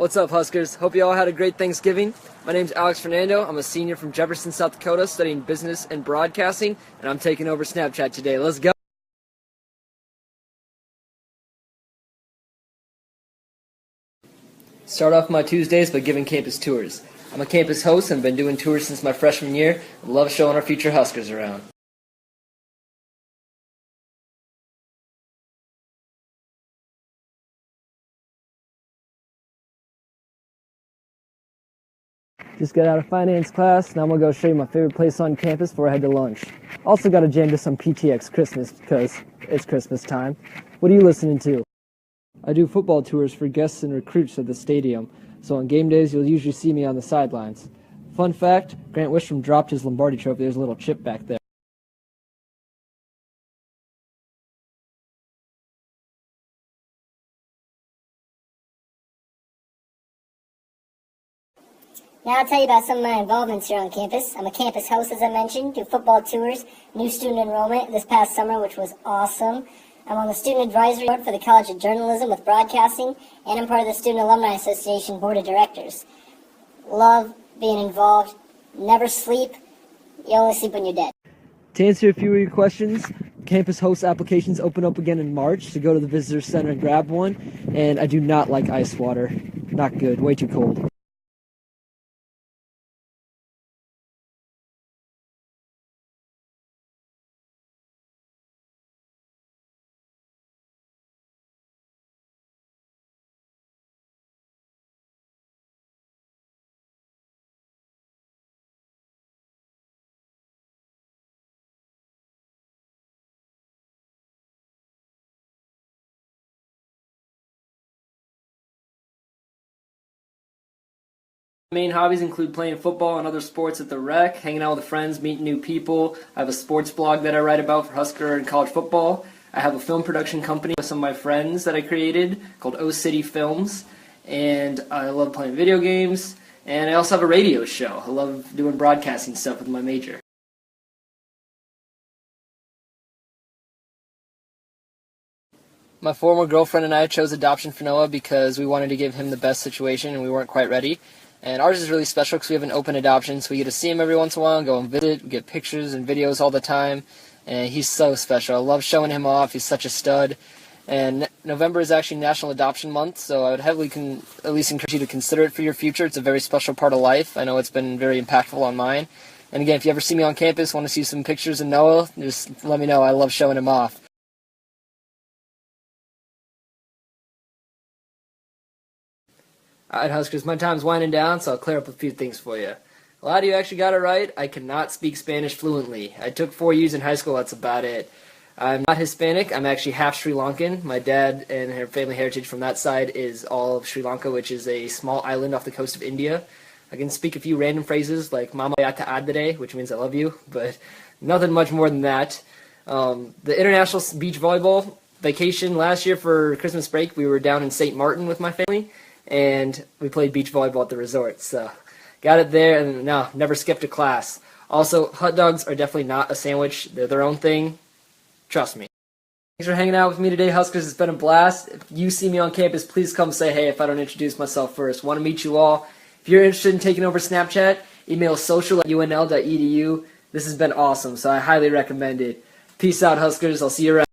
What's up, Huskers? Hope you all had a great Thanksgiving. My name's Alex Fernando. I'm a senior from Jefferson, South Dakota, studying business and broadcasting, and I'm taking over Snapchat today. Let's go. Start off my Tuesdays by giving campus tours. I'm a campus host and have been doing tours since my freshman year. I love showing our future Huskers around. Just got out of finance class. Now I'm going to go show you my favorite place on campus before I head to lunch. Also got to jam to some PTX Christmas because it's Christmas time. What are you listening to? I do football tours for guests and recruits at the stadium, so on game days you'll usually see me on the sidelines. Fun fact, Grant Wistrom dropped his Lombardi trophy. There's a little chip back there. Now I'll tell you about some of my involvements here on campus. I'm a campus host, as I mentioned, do football tours, new student enrollment this past summer, which was awesome. I'm on the Student Advisory Board for the College of Journalism with broadcasting, and I'm part of the Student Alumni Association Board of Directors. Love being involved, never sleep, you only sleep when you're dead. To answer a few of your questions, campus host applications open up again in March, to go to the visitor center and grab one, and I do not like ice water. Not good, way too cold. Main hobbies include playing football and other sports at the rec, hanging out with friends, meeting new people. I have a sports blog that I write about for Husker and college football. I have a film production company with some of my friends that I created called O City Films. And I love playing video games. And I also have a radio show. I love doing broadcasting stuff with my major. My former girlfriend and I chose adoption for Noah because we wanted to give him the best situation and we weren't quite ready. And ours is really special because we have an open adoption, so we get to see him every once in a while and go and visit. We get pictures and videos all the time, and he's so special. I love showing him off. He's such a stud. And November is actually National Adoption Month, so I would heavily at least encourage you to consider it for your future. It's a very special part of life. I know it's been very impactful on mine. And again, if you ever see me on campus, want to see some pictures of Noah, just let me know. I love showing him off. Alright, Huskers, my time's winding down, so I'll clear up a few things for you. A lot of you actually got it right. I cannot speak Spanish fluently. I took 4 years in high school, that's about it. I'm not Hispanic, I'm actually half Sri Lankan. My dad and her family heritage from that side is all of Sri Lanka, which is a small island off the coast of India. I can speak a few random phrases like Mama Yata Adere, which means I love you, but nothing much more than that. The international beach volleyball vacation last year for Christmas break, we were down in St. Martin with my family. And we played beach volleyball at the resort, so got it there, and no, never skipped a class. Also, hot dogs are definitely not a sandwich. They're their own thing. Trust me. Thanks for hanging out with me today, Huskers. It's been a blast. If you see me on campus, please come say hey if I don't introduce myself first. Want to meet you all. If you're interested in taking over Snapchat, email social@unl.edu. This has been awesome, so I highly recommend it. Peace out, Huskers. I'll see you around.